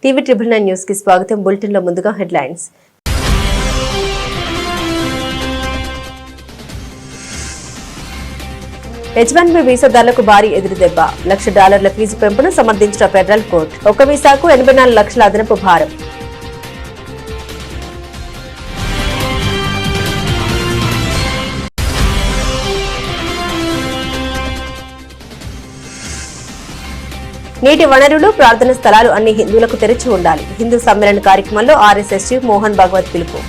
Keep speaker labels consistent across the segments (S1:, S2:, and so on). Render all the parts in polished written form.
S1: TV triple 9 news కి స్వాగతం. Bulletin లో ముందుగా హెడ్లైన్స్. H1B వీసాదారులకు భారీ ఎదురుదెబ్బ. $1,00,000 ఫీజు పెంపును సమర్థించిన ఫెడరల్ కోర్టు. ఒక్క వీసాకు 84 లక్షల అదనపు భారం. నీటి వనరులు, ప్రార్థన స్థలాలు అన్ని హిందువులకు తెరిచి ఉండాలి. హిందూ సమ్మేళన కార్యక్రమంలో ఆర్ఎస్ఎస్ చీఫ్ మోహన్ భగవత్ పిలుపు.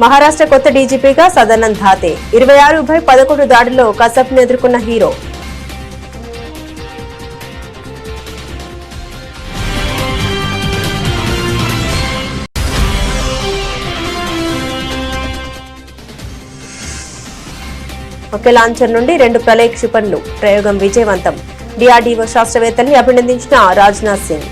S1: మహారాష్ట్ర కొత్త డీజీపీగా సదానంద్ ధాతే. 26/11 దాడుల్లో కసబ్ను ఎదుర్కొన్న హీరో. ఒకే లాంఛర్ నుండి 2 ప్రళయ క్షిపణులు ప్రయోగం విజయవంతం. డిఆర్డీఓ శాస్త్రవేత్తల్ని అభినందించిన రాజ్నాథ్ సింగ్.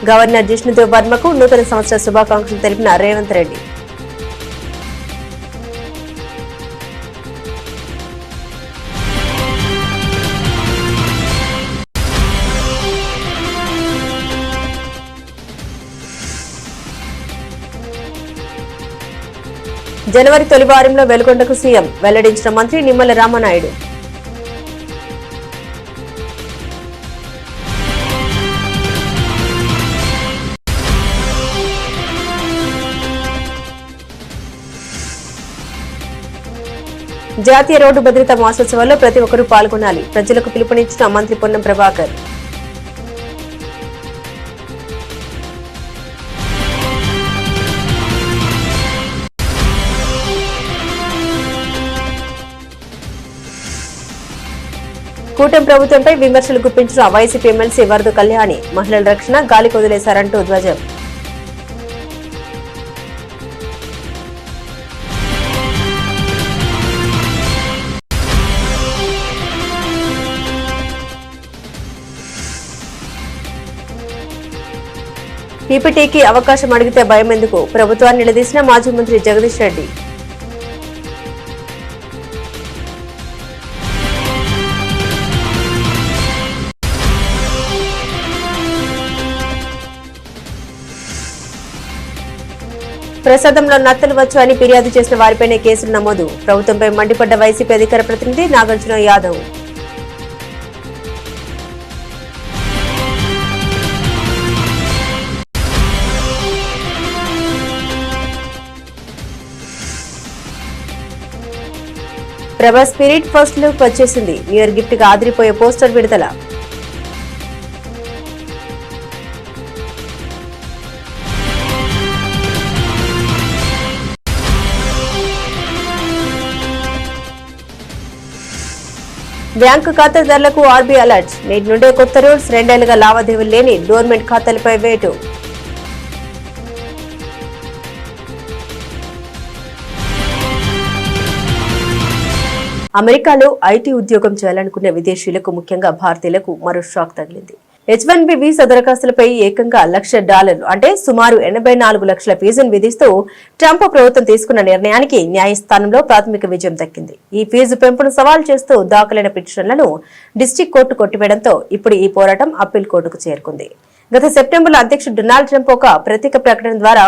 S1: గవర్నర్ జిష్ణుదేవ్ వర్మకు నూతన సంవత్సర శుభాకాంక్షలు తెలిపిన రేవంత్ రెడ్డి. జనవరి తొలి వారంలో వెలుగొండకు సీఎం వెల్లడించిన మంత్రి నిమ్మల రామనాయుడు. జాతీయ రోడ్డు భద్రతా మాసోత్సవాల్లో ప్రతి ఒక్కరూ పాల్గొనాలి. ప్రజలకు పిలుపునిచ్చిన మంత్రి పొన్నం ప్రభాకర్. కూటమి ప్రభుత్వంపై విమర్శలు గుప్పించిన వైసీపీ ఎమ్మెల్సీ వరద కళ్యాణి. మహిళల రక్షణ గాలికి వదిలేశారంటూ ధ్వజం. పీపీటీకి అవకాశం అడిగితే భయం ఎందుకు? ప్రభుత్వాన్ని నిలదీసిన మాజీ మంత్రి జగదీష్ రెడ్డి. ప్రసాదంలో నత్తలు వచ్చాయని ఫిర్యాదు చేసిన వారిపైనే కేసులు నమోదు. ప్రభుత్వంపై మండిపడ్డ వైసీపీ అధికార ప్రతినిధి Nagarjuna Yadav. Prabhas spirit first look వచ్చేసింది. న్యూ ఇయర్ గిఫ్ట్ గా ఆదిరిపోయే పోస్టర్ విడుదల. బ్యాంకు ఖాతాదారులకు ఆర్బీ అలర్ట్. నేటి నుండే కొత్త రూల్స్. 2 ఏళ్లుగా లావాదేవీలు లేని డోర్మెంట్ ఖాతాలపై వేటు. అమెరికాలో ఐటీ ఉద్యోగం చేయాలనుకునే విదేశీయులకు, ముఖ్యంగా భారతీయులకు మరో షాక్ తగిలింది. H1B వీసా దరఖాస్తులపై ఏకంగా $1,00,000 అంటే సుమారు 84 లక్షల ఫీజును విధిస్తూ ట్రంప్ ప్రభుత్వం తీసుకున్న నిర్ణయానికి న్యాయస్థానంలో ప్రాథమిక విజయం దక్కింది. ఈ ఫీజు పెంపును సవాల్ చేస్తూ దాఖలైన పిటిషన్లను డిస్ట్రిక్ట్ కోర్టు కొట్టివేయడంతో ఇప్పుడు ఈ పోరాటం అప్పీల్ కోర్టుకు చేరుకుంది. గత సెప్టెంబర్లో అధ్యక్షుడు డొనాల్డ్ ట్రంప్ ఒక ప్రత్యేక ప్రకటన ద్వారా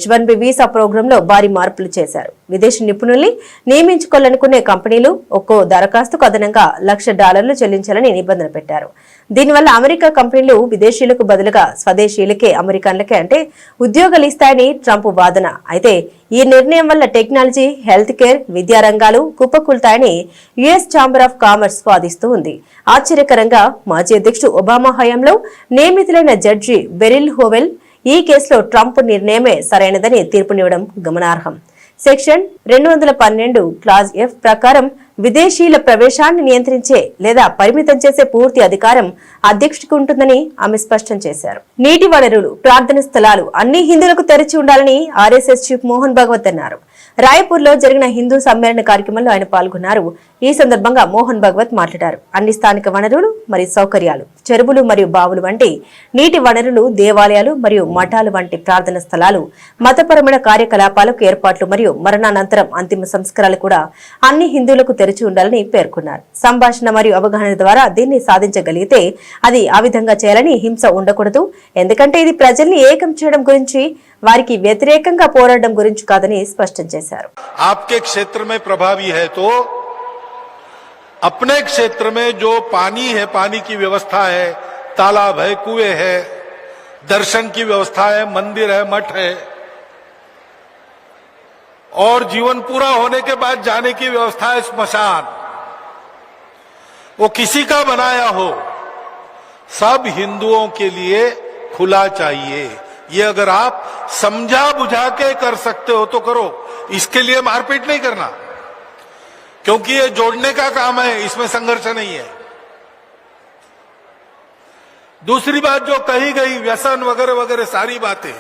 S1: H1B వీసా ప్రోగ్రాంలో భారీ మార్పులు చేశారు. విదేశీ నిపుణుల్ని నియమించుకోవాలనుకునే కంపెనీలు ఒక్కో దరఖాస్తుకు అదనంగా $1,00,000 చెల్లించాలని నిబంధన పెట్టారు. దీనివల్ల అమెరికా కంపెనీలు విదేశీయులకు బదులుగా స్వదేశీయులకే, అమెరికన్లకే అంటే ఉద్యోగాలు ఇస్తాయని ట్రంప్ వాదన. అయితే ఈ నిర్ణయం వల్ల టెక్నాలజీ, హెల్త్ కేర్, విద్యా రంగాలు కుప్పకూలుతాయని యుఎస్ ఛాంబర్ ఆఫ్ కామర్స్ వాదిస్తూ ఉంది. ఆశ్చర్యకరంగా మాజీ అధ్యక్షుడు ఒబామా హయాంలో నియమితులైన జడ్జి బెరిల్ హోవెల్ ఈ కేసులో ట్రంప్ నిర్ణయమే సరైనదని తీర్పునివ్వడం గమనార్హం. సెక్షన్ 212 క్లాజ్ F ప్రకారం విదేశీయుల ప్రవేశాన్ని నియంత్రించే లేదా పరిమితం చేసే పూర్తి అధికారం అధ్యక్షుడికి ఉంటుందని ఆమె స్పష్టం చేశారు. నీటి వనరులు, ప్రార్థన స్థలాలు అన్ని హిందువులకు తెరిచి ఉండాలని ఆర్ఎస్ఎస్ చీఫ్ మోహన్ భగవత్ అన్నారు. రాయపూర్లో జరిగిన హిందూ సమ్మేళన కార్యక్రమంలో ఆయన పాల్గొన్నారు. ఈ సందర్భంగా మోహన్ భగవత్ మాట్లాడారు. అన్ని స్థానిక వనరులు మరియు సౌకర్యాలు, చెరువులు మరియు బావులు వంటి నీటి వనరులు, దేవాలయాలు మరియు మఠాలు వంటి ప్రార్థన స్థలాలు, మతపరమైన కార్యకలాపాలకు ఏర్పాట్లు మరియు మరణానంతరం అంతిమ సంస్కారాలు కూడా అన్ని హిందువులకు తెరిచి ఉండాలని పేర్కొన్నారు. సంభాషణ మరియు అవగాహన ద్వారా దీన్ని సాధించగలిగితే అది ఆ విధంగా చేయాలని, హింస ఉండకూడదు, ఎందుకంటే ఇది ప్రజల్ని ఏకం చేయడం గురించి, వారికి వ్యతిరేకంగా పోరాడడం గురించి కాదని స్పష్టం చేశారు.
S2: आपके क्षेत्र में प्रभावी है तो अपने क्षेत्र में जो पानी है, पानी की व्यवस्था है, तालाब है, कुएं है, दर्शन की व्यवस्था है, मंदिर है, मठ है और जीवन पूरा होने के बाद जाने की व्यवस्था है स्मशान, वो किसी का बनाया हो, सब हिंदुओं के लिए खुला चाहिए। ये अगर आप समझा बुझा के कर सकते हो तो करो, इसके लिए मारपीट नहीं करना, क्योंकि ये जोड़ने का काम है, इसमें संघर्ष नहीं है। दूसरी बात जो कही गई, व्यसन वगैरह वगैरह सारी बातें,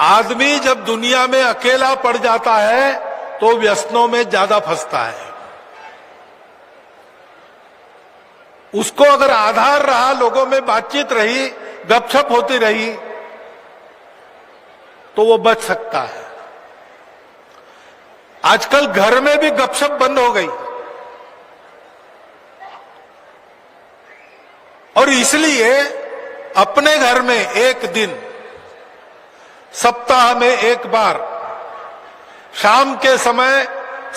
S2: आदमी जब दुनिया में अकेला पड़ जाता है तो व्यसनों में ज्यादा फंसता है। उसको अगर आधार रहा, लोगों में बातचीत रही, गपशप होती रही, तो वो बच सकता है। आजकल घर में भी गपशप बंद हो गई और इसलिए अपने घर में एक दिन, सप्ताह में एक बार, शाम के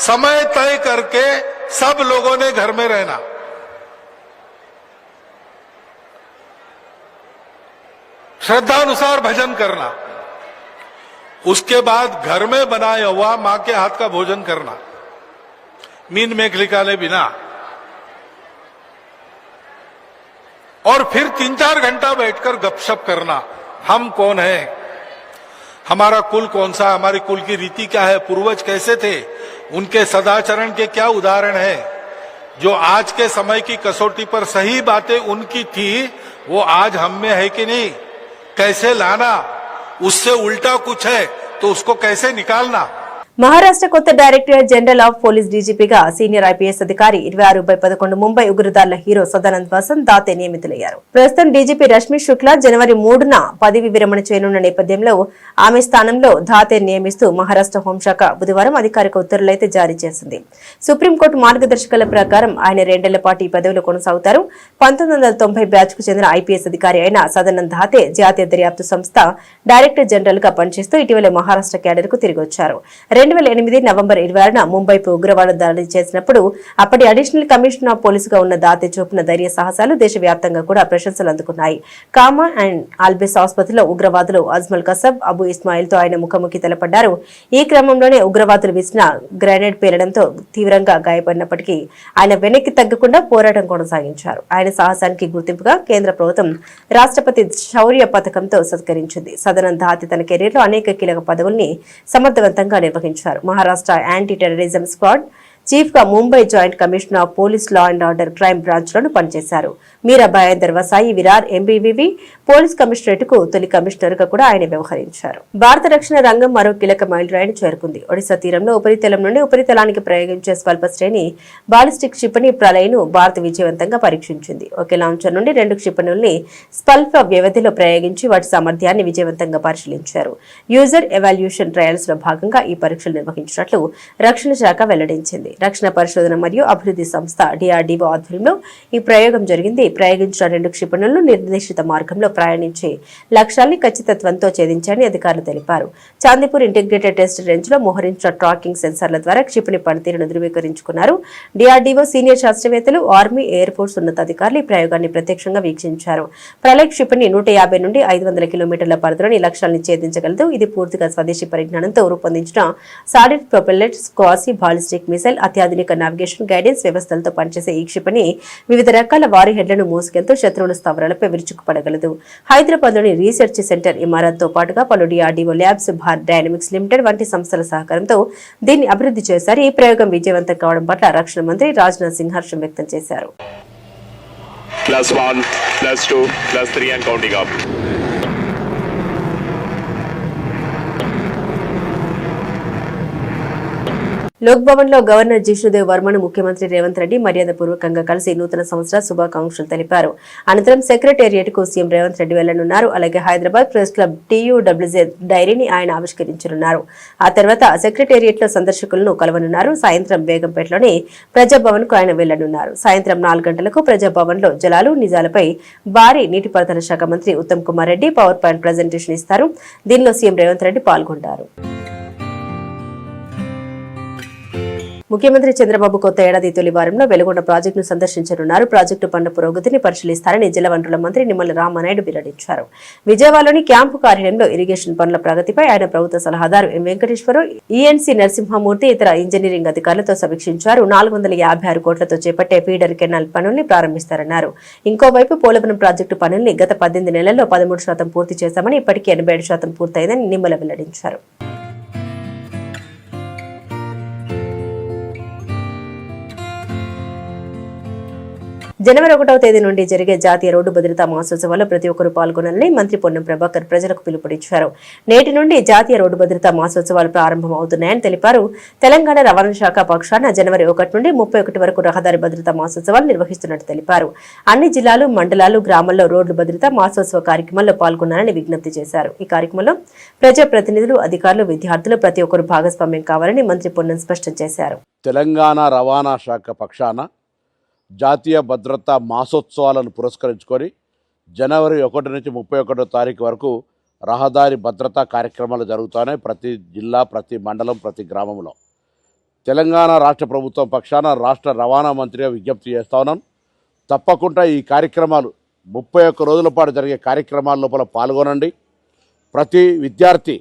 S2: समय तय करके सब लोगों ने घर में रहना, श्रद्धानुसार भजन करना, उसके बाद घर में बनाया हुआ मां के हाथ का भोजन करना, मीन मेघ निकाले बिना, और फिर 3-4 घंटा बैठकर गपशप करना। हम कौन है, हमारा कुल कौन सा, हमारी कुल की रीति क्या है, पूर्वज कैसे थे, उनके सदाचरण के क्या उदाहरण है, जो आज के समय की कसौटी पर सही बातें उनकी थी वो आज हम में है कि नहीं, कैसे लाना, उससे उल्टा कुछ है तो उसको कैसे निकालना।
S1: మహారాష్ట్ర కొత్త డైరెక్టర్ జనరల్ ఆఫ్ పోలీస్ డీజీపీగా సీనియర్ ఐపీఎస్ అధికారి 26/11 ముంబై ఉగ్రదాడుల హీరో సదానంద్ వసంత్ దాతే నియమితులయ్యారు. ప్రస్తుతం డీజీపీ రష్మి శుక్లా జనవరి 3న పదవి విరమణ చేయనున్న నేపథ్యంలో ఆమె స్థానంలో దాతే నియమిస్తూ మహారాష్ట్ర హోంశాఖ బుధవారం అధికారిక ఉత్తర్వులైతే జారీ చేసింది. సుప్రీంకోర్టు మార్గదర్శకాల ప్రకారం ఆయన 2 ఏళ్ల పాటు ఈ పదవిలో కొనసాగుతారు. 1990 బ్యాచ్ కు చెందిన ఐపీఎస్ అధికారి అయిన సదానంద్ దాతే జాతీయ దర్యాప్తు సంస్థ డైరెక్టర్ జనరల్ గా పనిచేస్తూ ఇటీవల మహారాష్ట్ర క్యాడర్ కు తిరిగి వచ్చారు. 2008 నవంబర్ 26న ముంబైపై ఉగ్రవాద దాడి చేసినప్పుడు అప్పటి అడిషనల్ కమిషనర్ ఆఫ్ పోలీసుగా ఉన్న దాతే చూపిన ధైర్య సాహసాలు దేశవ్యాప్తంగా కూడా ప్రశంసలు అందుకున్నాయి. కామా అండ్ ఆల్బెస్ ఆసుపత్రిలో ఉగ్రవాదులు అజ్మల్ కసబ్, అబు ఇస్మాయిల్ తో ఆయన ముఖాముఖి తలపడ్డారు. ఈ క్రమంలోనే ఉగ్రవాదులు విసిన గ్రెనేడ్ పేలడంతో తీవ్రంగా గాయపడినప్పటికీ ఆయన వెనక్కి తగ్గకుండా పోరాటం కొనసాగించారు. ఆయన సాహసానికి గుర్తింపుగా కేంద్ర ప్రభుత్వం రాష్ట్రపతి శౌర్య పథకంతో సత్కరించింది. సదానంద్ దాతే తన కెరీర్లో అనేక కీలక పదవుల్ని సమర్థవంతంగా నిర్వహించారు. Maharashtra anti terrorism squad chief గా Mumbai joint commissioner of police law and order crime branch లోను పనిచేశారు. Mira Bhayandar Vasai Virar MBVV police commissionerate కు తొలి కమిషనర్ గా కూడా ఆయన వ్యవహరించారు. భారత రక్షణ రంగం మరో కీలక మైలురాయిని చేరుకుంది. ఒడిశా తీరంలో ఉపరితలం నుండి ఉపరితలానికి ప్రయోగించే స్వల్ప శ్రేణి బాలిస్టిక్ క్షిపణి ప్రళయను భారత్ విజయవంతంగా పరీక్షించింది. ఒకే లాంచర్ నుండి 2 క్షిపణుల్ని స్వల్ప వ్యవధిలో ప్రయోగించి వాటి సామర్థ్యాన్ని విజయవంతంగా పరిశీలించారు. యూజర్ ఎవాల్యూషన్ ట్రయల్స్ లో భాగంగా ఈ పరీక్షలు నిర్వహించినట్లు రక్షణ శాఖ వెల్లడించింది. రక్షణ పరిశోధన మరియు అభివృద్ధి సంస్థ డిఆర్డీఓ ఆధ్వర్యంలో ఈ ప్రయోగం జరిగింది. ప్రయోగించిన 2 క్షిపణులను నిర్దేశిత మార్గంలో ప్రయాణించే లక్ష్యాల్ని ఖచ్చితత్వంతో ఛేదించారని అధికారులు తెలిపారు. చాందీపూర్ ఇంటిగ్రేటెడ్ టెస్ట్ రేంజ్ లో మోహరించిన ట్రాకింగ్ సెన్సార్ల ద్వారా క్షిపణి పనితీరును ధృవీకరించుకున్నారు. డిఆర్డీఓ సీనియర్ శాస్త్రవేత్తలు, ఆర్మీ, ఎయిర్ ఫోర్స్ ఉన్నతాధికారులు ఈ ప్రయోగాన్ని ప్రత్యక్షంగా వీక్షించారు. ప్రళయ క్షిపణి 150 నుండి 500 కిలోమీటర్ల పరిధిలోని లక్ష్యాలను ఛేదించగలదు. ఇది పూర్తిగా స్వదేశీ పరిజ్ఞానంతో రూపొందించిన సాలిడ్ ప్రొపెల్లెట్ క్వాసీ బాలిస్టిక్ మిసైల్. అత్యాధునిక నావిగేషన్ గైడెన్స్ వ్యవస్థలతో పనిచేసే ఈ క్షిపణి వివిధ రకాల వారి హెడ్లను మోసుకెళ్తూ శత్రువుల స్థావరాలపై విరుచుకుపడగలదు. హైదరాబాద్ లోని రీసెర్చ్ సెంటర్ ఇమారత్ తో పాటుగా పలు DRDO labs, Bharat dynamics limited వంటి సంస్థల సహకారంతో దీన్ని అభివృద్ధి చేశారు. ఈ ప్రయోగం విజయవంతం కావడం పట్ల రక్షణ మంత్రి రాజ్నాథ్ సింగ్ హర్షం వ్యక్తం చేశారు.
S3: +1, +2, +3 and counting up.
S1: Lok Bhavan లో గవర్నర్ జిష్ణుదేవ్ వర్మను ముఖ్యమంత్రి రేవంత్ రెడ్డి మర్యాదపూర్వకంగా కలిసి నూతన సంవత్సర శుభాకాంక్షలు తెలిపారు. అనంతరం సెక్రటేరియట్ కు సీఎం రేవంత్ రెడ్డి వెళ్లనున్నారు. అలాగే హైదరాబాద్ ప్రెస్ క్లబ్ TUWZ డైరీని ఆయన ఆవిష్కరించనున్నారు. ఆ తర్వాత సెక్రటేరియట్ లో సందర్శకులను కలవనున్నారు. సాయంత్రం బేగంపేటలోని ప్రజాభవన్ కు ఆయన వెళ్లనున్నారు. సాయంత్రం 4 గంటలకు ప్రజాభవన్ లో జలాలు నిజాలపై భారీ నీటిపారుదల శాఖ మంత్రి Uttam Kumar Reddy power point presentation ఇస్తారు. దీనిలో సీఎం రేవంత్ రెడ్డి పాల్గొంటారు. ముఖ్యమంత్రి చంద్రబాబు కొత్త ఏడాది తొలి వారంలో వెలుగొండ ప్రాజెక్టును సందర్శించనున్నారు. ప్రాజెక్టు పనుల పురోగతిని పరిశీలిస్తారని జలవనరుల మంత్రి నిమ్మల రామానాయుడు వెల్లడించారు. విజయవాడలోని క్యాంపు కార్యాలయంలో ఇరిగేషన్ పనుల ప్రగతిపై ఆయన ప్రభుత్వ సలహాదారు ఎం వెంకటేశ్వరరావు, ENC నరసింహమూర్తి ఇతర ఇంజనీరింగ్ అధికారులతో సమీక్షించారు. 456 కోట్లతో చేపట్టే ఫీడర్ కెనాల్ పనుల్ని ప్రారంభిస్తారన్నారు. ఇంకోవైపు పోలవరం ప్రాజెక్టు పనుల్ని గత 18 నెలల్లో 13% పూర్తి చేశామని, ఇప్పటికీ 87% పూర్తయిందని నిమ్మల వెల్లడించారు. జనవరి 1వ తేదీ నుండి జరిగే జాతీయ రోడ్డు భద్రతా మాసోత్సవాల్లో ప్రతి ఒక్కరూ పాల్గొనాలని మంత్రి పొన్నం ప్రభాకర్ ప్రజలకు పిలుపునిచ్చారు. నేటి నుండి జాతీయ రోడ్డు భద్రతా మాసోత్సవాలు ప్రారంభమవుతున్నాయని తెలిపారు. తెలంగాణ రవాణా శాఖ పక్షాన జనవరి 1 నుండి 31 వరకు రహదారి భద్రతా మాసోత్సవాలు నిర్వహిస్తున్నట్టు తెలిపారు. అన్ని జిల్లాలు, మండలాలు, గ్రామాల్లో రోడ్డు భద్రతా మాసోత్సవ కార్యక్రమాల్లో పాల్గొనాలని విజ్ఞప్తి చేశారు. ఈ కార్యక్రమంలో ప్రజాప్రతినిధులు, అధికారులు, విద్యార్థులు ప్రతి ఒక్కరూ భాగస్వామ్యం కావాలని మంత్రి పొన్నం స్పష్టం చేశారు.
S4: తెలంగాణ రవాణా శాఖ పక్షాన జాతీయ భద్రతా మాసోత్సవాలను పురస్కరించుకొని జనవరి 1 నుంచి 31 తారీఖు వరకు రహదారి భద్రతా కార్యక్రమాలు జరుగుతున్నాయి. ప్రతి జిల్లా, ప్రతి మండలం, ప్రతి గ్రామంలో. తెలంగాణ రాష్ట్ర ప్రభుత్వం పక్షాన రాష్ట్ర రవాణా మంత్రిగా విజ్ఞప్తి చేస్తా ఉన్నాను. తప్పకుండా ఈ కార్యక్రమాలు 31 రోజుల పాటు జరిగే కార్యక్రమాల లోపల పాల్గొనండి. ప్రతి విద్యార్థి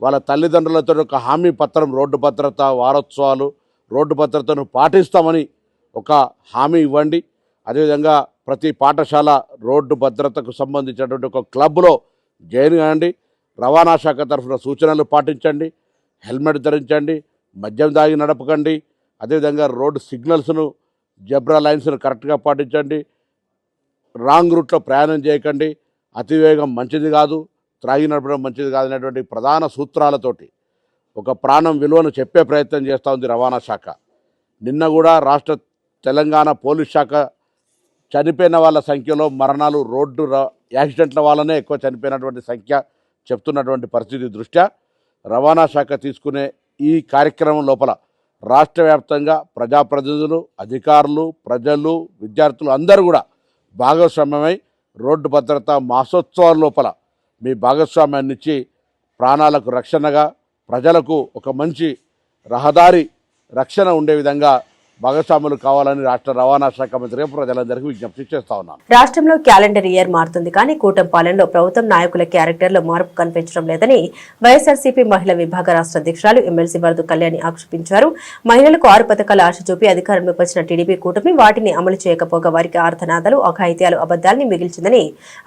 S4: వాళ్ళ తల్లిదండ్రులతో ఒక హామీ పత్రం, రోడ్డు భద్రతా వారోత్సవాలు, రోడ్డు భద్రతను పాటిస్తామని ఒక హామీ ఇవ్వండి. అదేవిధంగా ప్రతి పాఠశాల రోడ్డు భద్రతకు సంబంధించినటువంటి ఒక క్లబ్లో జాయిన్ కాండి. రవాణా శాఖ తరఫున సూచనలు పాటించండి. హెల్మెట్ ధరించండి, మద్యం దాగి నడపకండి. అదేవిధంగా రోడ్డు సిగ్నల్స్ను, జెబ్రా లైన్స్ను కరెక్ట్గా పాటించండి. రాంగ్ రూట్లో ప్రయాణం చేయకండి. అతివేగం మంచిది కాదు, త్రాగి నడపడం మంచిది కాదు అనేటువంటి ప్రధాన సూత్రాలతోటి ఒక ప్రాణం విలువను చెప్పే ప్రయత్నం చేస్తూ ఉంది రవాణా శాఖ. నిన్న కూడా రాష్ట్ర తెలంగాణ పోలీస్ శాఖ చనిపోయిన వాళ్ళ సంఖ్యలో మరణాలు, రోడ్డు యాక్సిడెంట్ల వల్లనే ఎక్కువ చనిపోయినటువంటి సంఖ్య చెప్తున్నటువంటి పరిస్థితి దృష్ట్యా రవాణా శాఖ తీసుకునే ఈ కార్యక్రమం లోపల రాష్ట్ర వ్యాప్తంగా ప్రజాప్రతినిధులు, అధికారులు, ప్రజలు, విద్యార్థులు అందరూ కూడా భాగస్వామ్యమై రోడ్డు భద్రతా మాసోత్సవాల లోపల మీ భాగస్వామ్యాన్ని ఇచ్చి ప్రాణాలకు రక్షణగా, ప్రజలకు ఒక మంచి రహదారి రక్షణ ఉండే విధంగా భాగస్వాములు కావాలని రాష్ట్ర రవాణా శాఖ మంత్రిగా ప్రజలందరికీ విజ్ఞప్తి చేస్తా ఉన్నాను.
S1: రాష్ట్రంలో క్యాలెండర్ ఇయర్ మారుతుంది, కానీ కూటమి పాలనలో ప్రభుత్వం నాయకుల క్యారెక్టర్లో మార్పు కనిపించడం లేదని వైఎస్ఆర్సీపీ మహిళా విభాగ రాష్ట్ర అధ్యక్షురాలు ఎమ్మెల్సీ వరదు కళ్యాణి ఆక్షేపించారు. మహిళలకు 6 పథకాల ఆశ చూపి అధికారంలోకి వచ్చిన టీడీపీ కూటమి వాటిని అమలు చేయకపోగా వారికి ఆర్తనాదాలు, అఘాయిత్యాలు, అబద్దాల్ని మిగిల్చిందని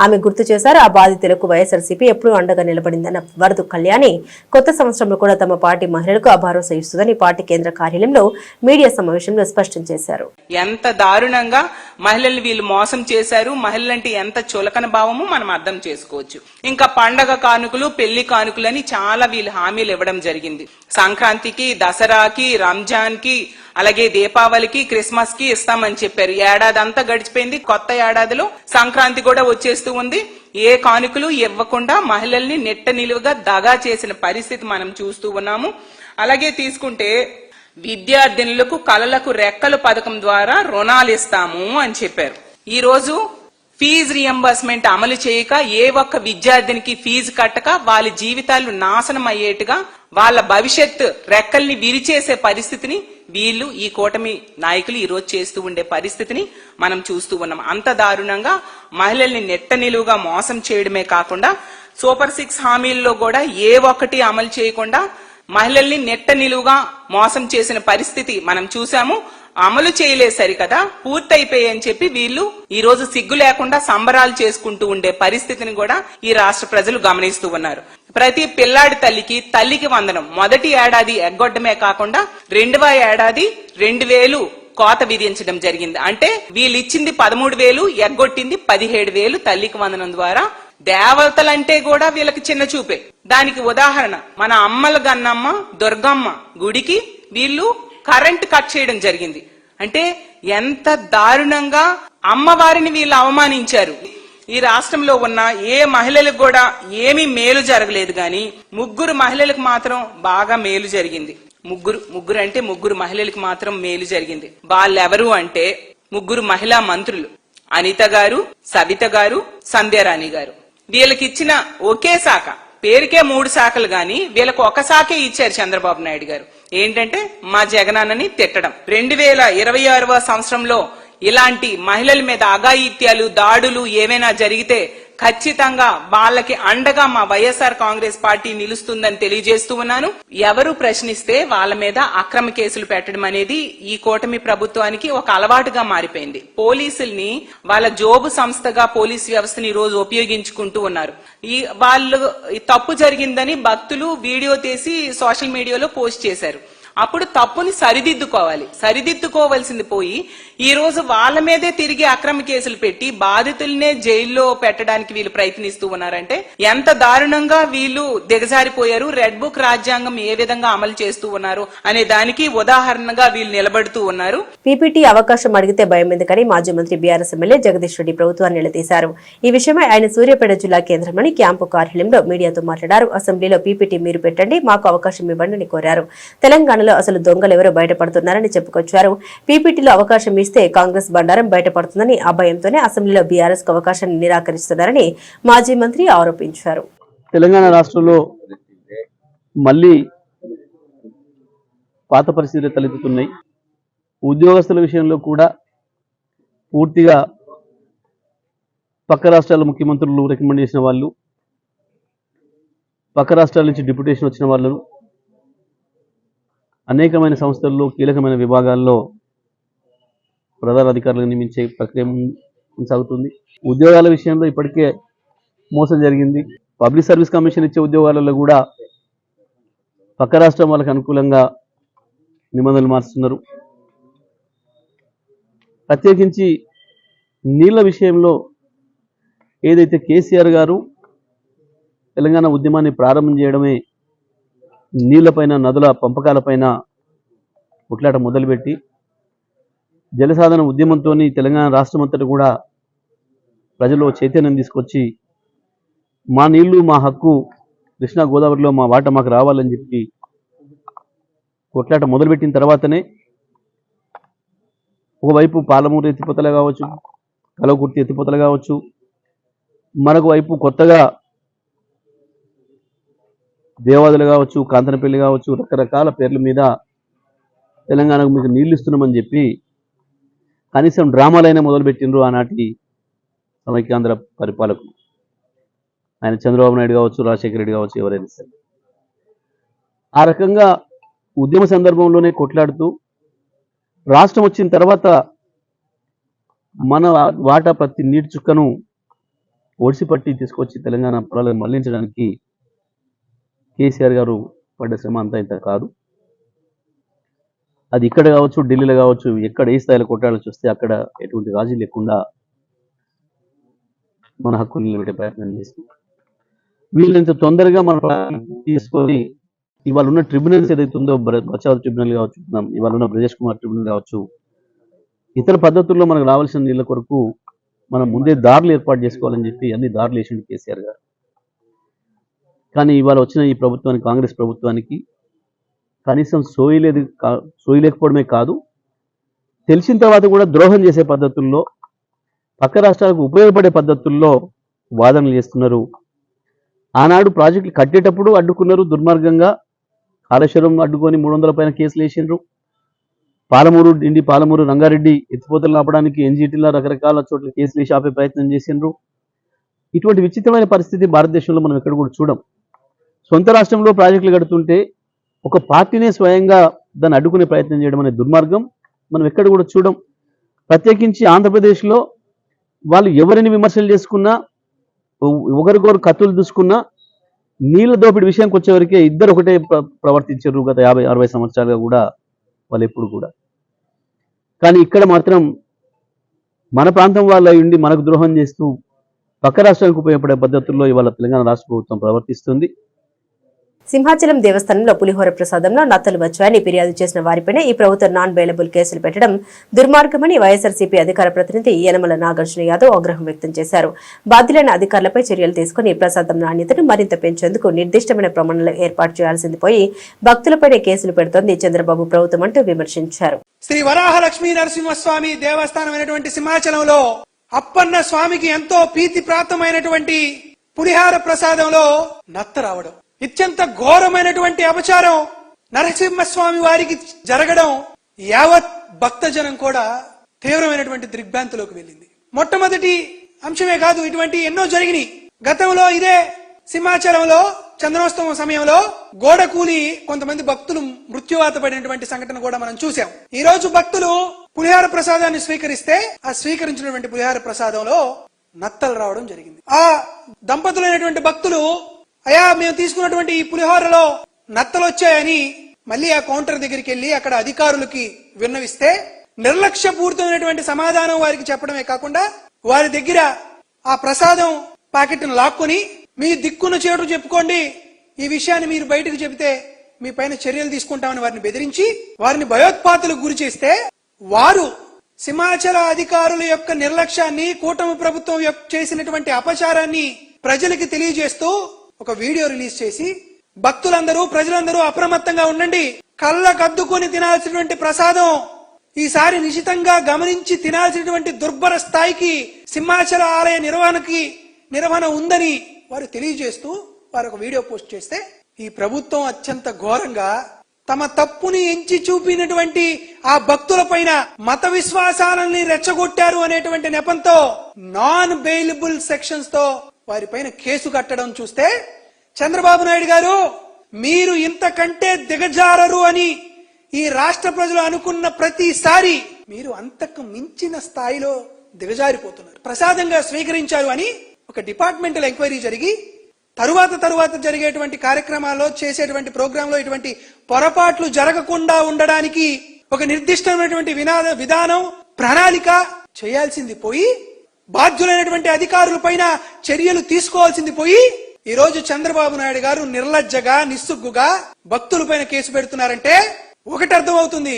S1: ఆమె గుర్తు చేశారు. ఆ బాధితులకు వైఎస్ఆర్సీపీ ఎప్పుడూ అండగా నిలబడిందన్న వరదు కళ్యాణి కొత్త సంవత్సరంలో కూడా తమ పార్టీ మహిళలకు ఆ భరోసా ఇస్తుందని పార్టీ కేంద్ర కార్యాలయంలో మీడియా సమావేశంలో స్పష్టం చేశారు.
S5: ఎంత దారుణంగా మహిళల్ని వీళ్ళు మోసం చేశారు, మహిళలంటే ఎంత చులకన భావము మనం అర్థం చేసుకోవచ్చు. ఇంకా పండగ కానుకలు, పెళ్లి కానుకలని చాలా వీళ్ళు హామీలు ఇవ్వడం జరిగింది. సంక్రాంతికి, దసరాకి, రంజాన్ కి, అలాగే దీపావళికి, క్రిస్మస్ కి ఇస్తామని చెప్పారు. ఏడాది అంతా గడిచిపోయింది. కొత్త ఏడాదిలో సంక్రాంతి కూడా వచ్చేస్తూ ఉంది. ఏ కానుకలు ఇవ్వకుండా మహిళల్ని నెట్ట నిలువుగా దగా చేసిన పరిస్థితి మనం చూస్తూ ఉన్నాము. అలాగే తీసుకుంటే విద్యార్థినులకు కలలకు రెక్కలు పథకం ద్వారా రుణాలు ఇస్తాము అని చెప్పారు. ఈ రోజు ఫీజు రియంబర్స్మెంట్ అమలు చేయక ఏ ఒక్క విద్యార్థినికి ఫీజు కట్టక వాళ్ళ జీవితాలు నాశనం అయ్యేట్టుగా వాళ్ళ భవిష్యత్తు రెక్కల్ని విరిచేసే పరిస్థితిని వీళ్ళు, ఈ కూటమి నాయకులు ఈ రోజు చేస్తూ ఉండే పరిస్థితిని మనం చూస్తూ ఉన్నాం. అంత దారుణంగా మహిళల్ని నెట్ట నిలువుగా మోసం చేయడమే కాకుండా సూపర్ 6 హామీల్లో కూడా ఏ ఒక్కటి అమలు చేయకుండా మహిళల్ని నెట్ట నిలువుగా మోసం చేసిన పరిస్థితి మనం చూసాము. అమలు చేయలేదు సరికదా, పూర్తయిపోయాయని చెప్పి వీళ్ళు ఈ రోజు సిగ్గు లేకుండా సంబరాలు చేసుకుంటూ ఉండే పరిస్థితిని కూడా ఈ రాష్ట్ర ప్రజలు గమనిస్తూ ఉన్నారు. ప్రతి పిల్లాడి తల్లికి వందనం మొదటి ఏడాది ఎగ్గొట్టమే కాకుండా 2వ ఏడాది 2000 కోత విధించడం జరిగింది. అంటే వీళ్ళు ఇచ్చింది 13,000, ఎగ్గొట్టింది 17,000 తల్లికి వందనం ద్వారా. దేవతలంటే కూడా వీళ్ళకి చిన్న చూపే. దానికి ఉదాహరణ మన అమ్మల గన్నమ్మ దుర్గమ్మ గుడికి వీళ్ళు కరెంట్ కట్ చేయడం జరిగింది. అంటే ఎంత దారుణంగా అమ్మవారిని వీళ్ళు అవమానించారు. ఈ రాష్ట్రంలో ఉన్న ఏ మహిళలకు కూడా ఏమీ మేలు జరగలేదు, గాని ముగ్గురు మహిళలకు మాత్రం బాగా మేలు జరిగింది. ముగ్గురు అంటే ముగ్గురు మహిళలకు మాత్రం మేలు జరిగింది. వాళ్ళెవరు అంటే ముగ్గురు మహిళా మంత్రులు, అనిత గారు, సవిత గారు, సంధ్యారాణి గారు. వీళ్ళకి ఇచ్చిన ఒకే శాఖ, పేరుకే 3 శాఖలు గాని వీళ్ళకు ఒక శాఖే ఇచ్చారు చంద్రబాబు నాయుడు గారు. ఏంటంటే మా జగనన్నని తిట్టడం. 2026వ సంవత్సరంలో ఇలాంటి మహిళల మీద అఘాయిత్యాలు, దాడులు ఏమైనా జరిగితే ఖచ్చితంగా వాళ్ళకి అండగా మా వైఎస్ఆర్ కాంగ్రెస్ పార్టీ నిలుస్తుందని తెలియజేస్తూ ఉన్నాను. ఎవరు ప్రశ్నిస్తే వాళ్ళ మీద అక్రమ కేసులు పెట్టడం అనేది ఈ కూటమి ప్రభుత్వానికి ఒక అలవాటుగా మారిపోయింది. పోలీసుల్ని వాళ్ళ జోబు సంస్థగా పోలీస్ వ్యవస్థని ఈ రోజు ఉపయోగించుకుంటూ ఉన్నారు. వాళ్ళు తప్పు జరిగిందని భక్తులు వీడియో తీసి సోషల్ మీడియాలో పోస్ట్ చేశారు. అప్పుడు తప్పుని సరిదిద్దుకోవాల్సింది పోయి ఈ రోజు వాళ్ళ మీదే తిరిగి అక్రమ కేసులు పెట్టి బాధితులనే జైల్లో పెట్టడానికి వీళ్ళు ప్రయత్నిస్తూ ఉన్నారంటే ఎంత దారుణంగా వీళ్ళు దిగజారిపోయారు, రెడ్ బుక్ రాజ్యాంగం ఏ విధంగా అమలు చేస్తూ ఉన్నారు అనే దానికి ఉదాహరణగా వీళ్ళు నిలబడుతూ ఉన్నారు.
S1: పీపీటీ అవకాశం అడిగితే భయం ఎందుకని మాజీ మంత్రి బీఆర్ఎస్ ఎమ్మెల్యే జగదీష్ రెడ్డి ప్రభుత్వాన్ని నిలదీశారు. ఈ విషయమై ఆయన సూర్యాపేట జిల్లా కేంద్రంలోని క్యాంపు కార్యాలయంలో మీడియాతో మాట్లాడారు. అసెంబ్లీలో పీపీటీ మీరు పెట్టండి, మాకు అవకాశం ఇవ్వండి అని కోరారు. తెలంగాణలో అసలు దొంగలెవరో బయటపడుతున్నారని చెప్పుకొచ్చారు. పీపీటీలో అవకాశం ఇస్తే కాంగ్రెస్ బండారం బయటపడుతుందని ఆ భయంతోనే అసెంబ్లీలో బీఆర్ఎస్ కు అవకాశాన్ని నిరాకరిస్తున్నారని మాజీ మంత్రి ఆరోపించారు.
S6: తెలంగాణ రాష్ట్రంలో మళ్లీ పాత పరిస్థితులు తలెత్తుతున్నాయి. ఉద్యోగస్తుల విషయంలో కూడా పూర్తిగా పక్క రాష్ట్రాల ముఖ్యమంత్రులు రికమెండ్ చేసిన వాళ్ళు, పక్క రాష్ట్రాల నుంచి డిప్యూటేషన్ వచ్చిన వాళ్ళు అనేకమైన సంస్థల్లో కీలకమైన విభాగాల్లో ప్రధాన అధికారులను నియమించే ప్రక్రియ కొనసాగుతుంది. ఉద్యోగాల విషయంలో ఇప్పటికే మోసం జరిగింది. పబ్లిక్ సర్వీస్ కమిషన్ ఇచ్చే ఉద్యోగాలలో కూడా పక్క రాష్ట్రం వాళ్ళకి అనుకూలంగా నిబంధనలు మార్చుతున్నారు. ప్రత్యేకించి నీళ్ల విషయంలో ఏదైతే కేసీఆర్ గారు తెలంగాణ ఉద్యమాన్ని ప్రారంభం చేయడమే నీళ్లపైన, నదుల పంపకాలపైన కొట్లాట మొదలుపెట్టి జలసాధన ఉద్యమంతో తెలంగాణ రాష్ట్రమంతటా కూడా ప్రజల్లో చైతన్యం తీసుకొచ్చి మా నీళ్లు మా హక్కు, కృష్ణా గోదావరిలో మా వాట మాకు రావాలని చెప్పి కొట్లాట మొదలుపెట్టిన తర్వాతనే ఒకవైపు పాలమూరు ఎత్తిపోతలు కావచ్చు, కలవకుర్తి ఎత్తిపోతలు కావచ్చు, మరొక వైపు కొత్తగా దేవాదులు కావచ్చు, కాంతనపల్లి కావచ్చు, రకరకాల పేర్ల మీద తెలంగాణకు మీకు నీళ్లు ఇస్తున్నామని చెప్పి కనీసం డ్రామాలైనా మొదలుపెట్టిండ్రు ఆనాటి సమైక్యాంధ్ర పరిపాలకులు. ఆయన చంద్రబాబు నాయుడు కావచ్చు, రాజశేఖర రెడ్డి కావచ్చు, ఎవరైనా సరే ఆ రకంగా ఉద్యమ సందర్భంలోనే కొట్లాడుతూ రాష్ట్రం వచ్చిన తర్వాత మన వాటా ప్రతి నీటి చుక్కను ఒడిసిపట్టి తీసుకొచ్చి తెలంగాణ పొలాలను మళ్లించడానికి కేసీఆర్ గారు పడ్డ శ్రమ అంతా ఇంత కాదు. అది ఇక్కడ కావచ్చు, ఢిల్లీలో కావచ్చు, ఎక్కడ ఏ స్థాయిలో కొట్టాలో చూస్తే అక్కడ ఎటువంటి రాజీ లేకుండా మన హక్కులు నిలబెట్టే ప్రయత్నం చేసి వీళ్ళంత తొందరగా మన తీసుకొని ఇవాళ ఉన్న ట్రిబ్యునల్స్ ఏదైతే ఉందో, బచావ్ ట్రిబ్యునల్ కావచ్చు, ఇవాళ ఉన్న బ్రజేష్ కుమార్ ట్రిబ్యునల్ కావచ్చు, ఇతర పద్ధతుల్లో మనకు రావాల్సిన నీళ్ళ కొరకు మనం ముందే దారులు ఏర్పాటు చేసుకోవాలని చెప్పి అన్ని దారులు వేసిండు కేసీఆర్ గారు. కానీ ఇవాళ వచ్చిన ఈ ప్రభుత్వానికి, కాంగ్రెస్ ప్రభుత్వానికి కనీసం సోయలేకపోవడమే కాదు, తెలిసిన తర్వాత కూడా ద్రోహం చేసే పద్ధతుల్లో, పక్క రాష్ట్రాలకు ఉపయోగపడే పద్ధతుల్లో వాదనలు చేస్తున్నారు. ఆనాడు ప్రాజెక్టులు కట్టేటప్పుడు అడ్డుకున్నారు దుర్మార్గంగా, కాళేశ్వరం అడ్డుకొని 300 పైన కేసులు వేసిండ్రు. పాలమూరు రంగారెడ్డి ఎత్తిపోతలు ఆపడానికి ఎన్జీటీలో రకరకాల చోట్ల కేసులు వేసి ఆపే ప్రయత్నం చేసిండ్రు. ఇటువంటి విచిత్రమైన పరిస్థితి భారతదేశంలో మనం ఎక్కడ కూడా చూడం. సొంత రాష్ట్రంలో ప్రాజెక్టులు కడుతుంటే ఒక పార్టీనే స్వయంగా దాన్ని అడ్డుకునే ప్రయత్నం చేయడం అనే దుర్మార్గం మనం ఎక్కడ కూడా చూడం. ప్రత్యేకించి ఆంధ్రప్రదేశ్లో వాళ్ళు ఎవరిని విమర్శలు చేసుకున్నా, ఒకరికొకరు కత్తులు దూసుకున్నా, నీళ్ళ దోపిడి విషయానికి వచ్చేవరకే ఇద్దరు ఒకటే ప్రవర్తించారు గత 50-60 సంవత్సరాలుగా కూడా వాళ్ళు ఎప్పుడు కూడా. కానీ ఇక్కడ మాత్రం మన ప్రాంతం వాళ్ళ ఉండి మనకు ద్రోహం చేస్తూ పక్క రాష్ట్రాలకు ఉపయోగపడే పద్ధతుల్లో ఇవాళ తెలంగాణ రాష్ట్ర ప్రభుత్వం ప్రవర్తిస్తుంది.
S1: సింహాచలం దేవస్థానంలో పులిహోర ప్రసాదంలో నత్తలు వచ్చాయని ఫిర్యాదు చేసిన వారిపైన ఈ ప్రభుత్వం నాన్ బెయిలబుల్ కేసులు పెట్టడం దుర్మార్గమని వైఎస్ఆర్సీపీ అధికార ప్రతినిధి యనమల నాగార్జున యాదవ్ ఆగ్రహం వ్యక్తం చేశారు. బాధ్యులైన అధికారులపై చర్యలు తీసుకుని ప్రసాదం నాణ్యతను మరింత పెంచేందుకు నిర్దిష్టమైన ప్రమాణాలు ఏర్పాటు చేయాల్సింది పోయి భక్తులపైనే కేసులు పెడుతోంది చంద్రబాబు ప్రభుత్వం అంటూ విమర్శించారు.
S7: శ్రీ వరాహ లక్ష్మీ నరసింహస్వామి దేవస్థానమైనటువంటి సింహాచలంలో అప్పన్న స్వామికి ఎంతో ప్రీతిప్రాప్తమైనటువంటి పులిహార ప్రసాదంలో నత్త రావడం అత్యంత ఘోరమైనటువంటి అపచారం నరసింహస్వామి వారికి జరగడం యావత్ భక్తజనం కూడా తీవ్రమైనటువంటి దిగ్భ్రాంతిలోకి వెళ్ళింది. మొట్టమొదటి అంశమే కాదు, ఇటువంటి ఎన్నో జరిగినాయి. గతంలో ఇదే సింహాచలంలో చంద్రోత్సవం సమయంలో గోడ కూలి కొంతమంది భక్తులు మృత్యువాత పడినటువంటి సంఘటన కూడా మనం చూసాం. ఈ రోజు భక్తులు పులిహార ప్రసాదాన్ని స్వీకరిస్తే ఆ స్వీకరించినటువంటి పులిహార ప్రసాదంలో నత్తలు రావడం జరిగింది. ఆ దంపతులైనటువంటి భక్తులు, అయ్యా మేము తీసుకున్నటువంటి ఈ పులిహోరలో నత్తలు వచ్చాయని మళ్ళీ ఆ కౌంటర్ దగ్గరికి వెళ్లి అక్కడ అధికారులకి విన్నవిస్తే నిర్లక్ష్యపూరితమైనటువంటి సమాధానం వారికి చెప్పడమే కాకుండా వారి దగ్గర ఆ ప్రసాదం ప్యాకెట్ను లాక్కొని మీ దిక్కును చేటు చెప్పుకోండి, ఈ విషయాన్ని మీరు బయటకు చెబితే మీ పైన చర్యలు తీసుకుంటామని వారిని బెదిరించి వారిని భయోత్పాతులకు గురి చేస్తే వారు సింహాచల అధికారుల యొక్క నిర్లక్ష్యాన్ని, కూటమి ప్రభుత్వం చేసినటువంటి అపచారాన్ని ప్రజలకి తెలియజేస్తూ ఒక వీడియో రిలీజ్ చేసి భక్తులందరూ ప్రజలందరూ అప్రమత్తంగా ఉండండి, కళ్ళకద్దుకొని తినాల్సినటువంటి ప్రసాదం ఈసారి నిశితంగా గమనించి తినాల్సినటువంటి దుర్భర స్థాయికి సింహాచల ఆలయ నిర్వహణ ఉందని వారు తెలియజేస్తూ వారు ఒక వీడియో పోస్ట్ చేస్తే ఈ ప్రభుత్వం అత్యంత ఘోరంగా తమ తప్పుని ఎంచి చూపినటువంటి ఆ భక్తుల పైన మత విశ్వాసాలని రెచ్చగొట్టారు అనేటువంటి నెపంతో నాన్ బెయిలబుల్ సెక్షన్స్ తో వారిపైన కేసు కట్టడం చూస్తే చంద్రబాబు నాయుడు గారు మీరు ఇంతకంటే దిగజారరు అని ఈ రాష్ట్ర ప్రజలు అనుకున్న ప్రతిసారి మీరు అంతకు మించిన స్థాయిలో దిగజారిపోతున్నారు. ప్రసాదంగా స్వీకరించారు అని ఒక డిపార్ట్మెంటల్ ఎంక్వైరీ జరిగి తరువాత జరిగేటువంటి కార్యక్రమాల్లో చేసేటువంటి ప్రోగ్రాంలో ఇటువంటి పొరపాట్లు జరగకుండా ఉండడానికి ఒక నిర్దిష్టమైనటువంటి విధానం ప్రణాళిక చేయాల్సింది పోయి బాధ్యులైనటువంటి అధికారుల పైన చర్యలు తీసుకోవాల్సింది పోయి ఈ రోజు చంద్రబాబు నాయుడు గారు నిర్లజ్జగా నిస్సుగ్గుగా భక్తుల పైన కేసు పెడుతున్నారంటే ఒకటి అర్థమవుతుంది,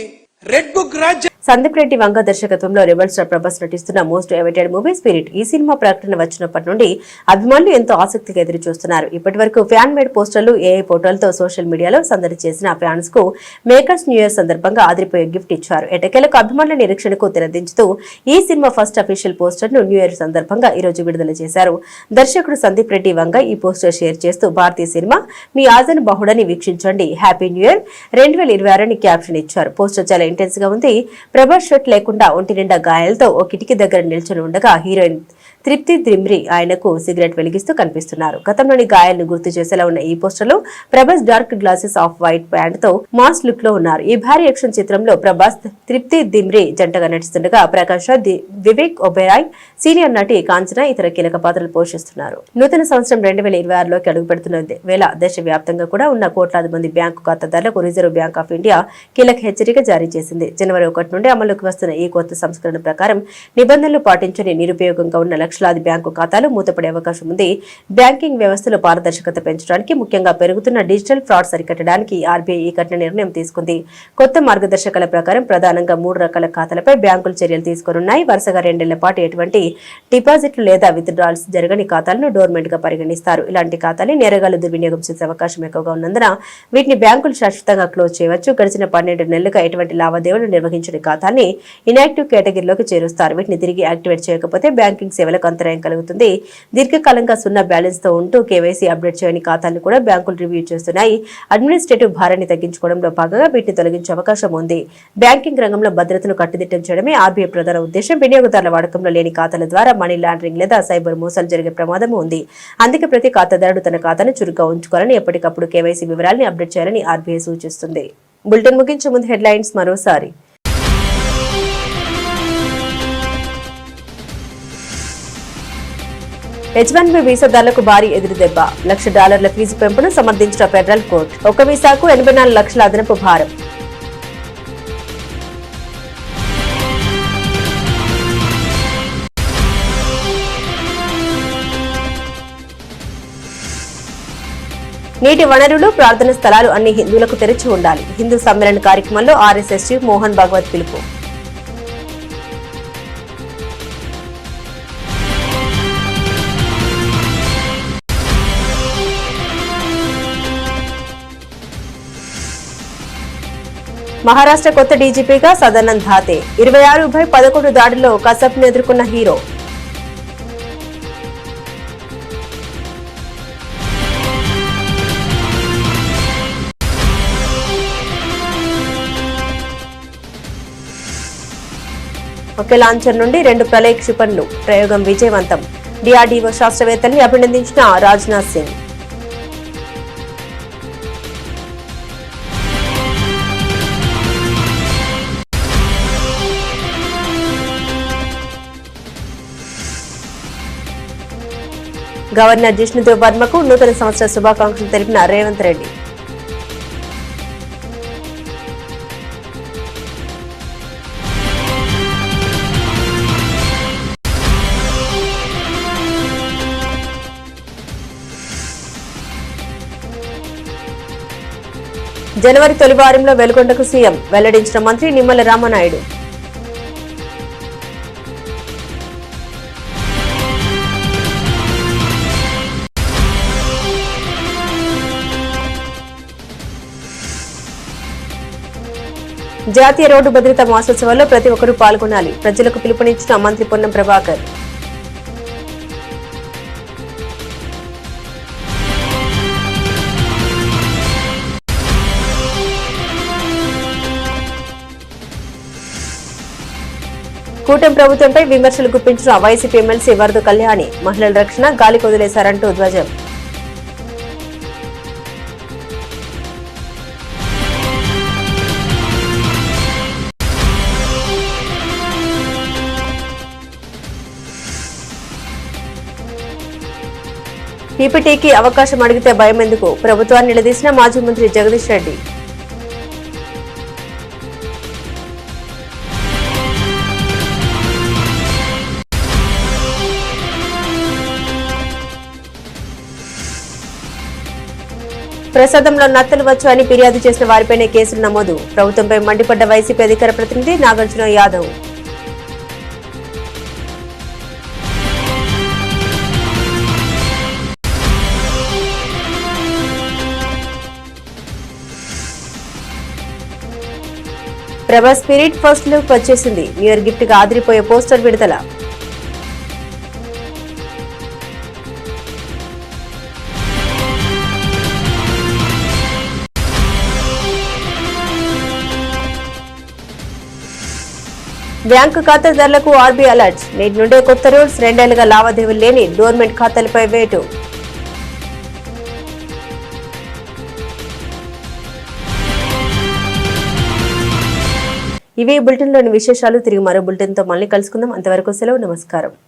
S7: రెడ్ బుక్ రాజ్యం.
S1: సందీప్ రెడ్డి వంగ దర్శకత్వంలో రెబల్ స్టార్ ప్రభాస్ నటిస్తున్న మోస్ట్ ఎవైటెడ్ మూవీ స్పిరిట్. ఈ సినిమా ప్రకటన వచ్చినప్పటి నుండి అభిమానులు ఎంతో ఆసక్తిగా ఎదురు చూస్తున్నారు. ఇప్పటి వరకు ఫ్యాన్ మేడ్ పోస్టర్లు, ఏఐ ఫోటోలతో సోషల్ మీడియాలో సందడి చేసిన ఫ్యాన్స్ కు మేకర్స్ న్యూ ఇయర్ సందర్భంగా ఆదిరిపోయే గిఫ్ట్ ఇచ్చారు. ఎటకేలకు అభిమానుల నిరీక్షణకు తెరదించుతూ ఈ సినిమా ఫస్ట్ అఫీషియల్ పోస్టర్ ను న్యూ ఇయర్ సందర్భంగా ఈ రోజు విడుదల చేశారు. దర్శకుడు సందీప్ రెడ్డి వంగ ఈ పోస్టర్ షేర్ చేస్తూ భారతీయ సినిమా మీ ఆజన్ బహుడని వీక్షించండి, హ్యాపీ న్యూ ఇయర్ 2026 అని క్యాప్షన్ ఇచ్చారు. పోస్టర్ చాలా ఇంటెన్స్ గా ఉంది. ప్రభాస్ షర్ట్ లేకుండా ఒంటి నిండా గాయాలతో ఓ కిటికీ దగ్గర నిల్చొని ఉండగా హీరోయిన్ తృప్తి దిమ్రి ఆయనకు సిగరెట్ వెలిగిస్తూ కనిపిస్తున్నారు. గతంలోని గాయాలను గుర్తు చేసేలా ఉన్న ఈ పోస్టర్ లో Prabhas dark glasses off white pant తో మాస్ లుక్ లో ఉన్నారు. ఈ భారీ యాక్షన్ చిత్రంలో ప్రభాస్ తృప్తి దిమ్రి జంటగా నటిస్తుండగా ప్రకాష్ రాజ్, వివేక్ ఒబెరాయ్, సీనియర్ నటి కాంచన ఇతర కీలక పాత్రలు పోషిస్తున్నారు. నూతన సంవత్సరం 2026లోకి అడుగు పెడుతున్న వేళ దేశవ్యాప్తంగా కూడా ఉన్న కోట్లాది మంది బ్యాంకు ఖాతాదారులకు రిజర్వ్ బ్యాంక్ ఆఫ్ ఇండియా కీలక హెచ్చరిక జారీ చేసింది. జనవరి 1 నుండి అమలులోకి వస్తున్న ఈ కొత్త సంస్కరణ ప్రకారం నిబంధనలు పాటించని నిరుపయోగంగా ఉన్న లక్షలాది బ్యాంకు ఖాతాలు మూతపడే అవకాశం ఉంది. బ్యాంకింగ్ వ్యవస్థలో పారదర్శకత పెంచడానికి, ముఖ్యంగా పెరుగుతున్న డిజిటల్ ఫ్రాడ్ సరికట్టడానికి ఆర్బీఐ ఈ కఠిన నిర్ణయం తీసుకుంది. కొత్త మార్గదర్శకాల ప్రకారం ప్రధానంగా 3 రకాల ఖాతాలపై బ్యాంకులు చర్యలు తీసుకోనున్నాయి. వరుసగా 2 ఏళ్ల పాటు ఎటువంటి డిపాజిట్లు లేదా విత్డ్రాల్స్ జరగని ఖాతాలను డోర్మెంట్ గా పరిగణిస్తారు. ఇలాంటి ఖాతాలు నేరగాళ్లు దుర్వినియోగం చేసే అవకాశం ఎక్కువగా ఉన్నందున వీటిని బ్యాంకులు శాశ్వతంగా క్లోజ్ చేయవచ్చు. గడిచిన 12 నెలలుగా ఎటువంటి లావాదేవీలు నిర్వహించని ఖాతాల్ని ఇన్యాక్టివ్ కేటగిరీలోకి చేరుస్తారు. వీటిని తిరిగి యాక్టివేట్ చేయకపోతే బ్యాంకింగ్ సేవలకు అంతరాయం కలుగుతుంది. దీర్ఘకాలంగా సున్నా బ్యాలెన్స్ తో ఉంటూ కేవైసీ అప్డేట్ చేయని ఖాతాలను కూడా బ్యాంకులు రివ్యూ చేస్తున్నాయి. అడ్మినిస్ట్రేటివ్ భారాన్ని తగ్గించుకోవడంలో భాగంగా వీటిని తొలగించే అవకాశం ఉంది. బ్యాంకింగ్ రంగంలో భద్రతను కట్టుదిట్టం చేయడమే ఆర్బీఐ ప్రధాన ఉద్దేశం. వినియోగదారుల వాడకంలో లేని ఖాతాల ద్వారా మనీ లాండరింగ్ లేదా సైబర్ మోసాలు జరిగే ప్రమాదం ఉంది. అందుకే ప్రతి ఖాతాదారుడు తన ఖాతాను చురుగ్గా ఉంచుకోవాలని, ఎప్పటికప్పుడు కేవైసీ వివరాలను అప్డేట్ చేయాలని ఆర్బీఐ సూచిస్తుంది. బులెటిన్ ముగించే ముందు హెడ్లైన్స్ మరోసారి. H1B వీసాదారులకు భారీ ఎదురుదెబ్బ. $1,00,000 ఫీజు పెంపును సమర్థించిన ఫెడరల్ కోర్టు. ఒక వీసాకు 84 లక్షల అదనపు భారం. నీటి వనరులు, ప్రార్థన స్థలాలు అన్ని హిందువులకు తెరిచి ఉండాలి. హిందూ సమ్మేళన కార్యక్రమంలో ఆర్ఎస్ఎస్ చీఫ్ మోహన్ భాగవత్ పిలుపు. మహారాష్ట్ర కొత్త డీజీపీగా సదానంద్ ధాతే. 26/11 దాడిలో కసబ్ను ఎదుర్కొన్న హీరో. ఒకే లాంఛర్ నుండి 2 ప్రళయ క్షిపణులు ప్రయోగం విజయవంతం. డిఆర్డీఓ శాస్త్రవేత్తల్ని అభినందించిన రాజ్నాథ్ సింగ్. గవర్నర్ జిష్ణుదేవ్ వర్మకు నూతన సంవత్సర శుభాకాంక్షలు తెలిపిన రేవంత్ రెడ్డి. జనవరి తొలి వారంలో వెలుగొండకు సీఎం వెల్లడించిన మంత్రి నిమ్మల రామనాయుడు. జాతీయ రోడ్డు భద్రతా మాసోత్సవాల్లో ప్రతి ఒక్కరూ పాల్గొనాలి. ప్రజలకు పిలుపునిచ్చిన మంత్రి పొన్నం ప్రభాకర్. కూటమి ప్రభుత్వంపై విమర్శలు గుప్పించిన వైసీపీ ఎమ్మెల్సీ వరద కళ్యాణి. మహిళల రక్షణ గాలికి వదిలేశారంటూ ధ్వజం. పీపీటీకి అవకాశం అడిగితే భయం ఎందుకు? ప్రభుత్వాన్ని నిలదీసిన మాజీ మంత్రి జగదీష్ రెడ్డి. ప్రసాదంలో నత్తలు వచ్చు అని ఫిర్యాదు చేసిన వారిపైనే కేసులు నమోదు. ప్రభుత్వంపై మండిపడ్డ వైసీపీ అధికార ప్రతినిధి Nagarjuna Yadav. Prabhas spirit first look వచ్చేసింది. న్యూ ఇయర్ గిఫ్ట్ గా ఆదిరిపోయే పోస్టర్ విడుదల. బ్యాంకు ఖాతాదారులకు ఆర్బీఐ అలర్ట్. నేటి నుండే కొత్త రూల్స్. 2 ఏళ్లుగా లావాదేవీలు లేని డోర్మెంట్ ఖాతాలపై వేటు. ఇవి బులెటిన్లోని విశేషాలు. తిరిగి మరో బులెటిన్తో మళ్ళీ కలుసుకుందాం. అంతవరకు సెలవు. నమస్కారం.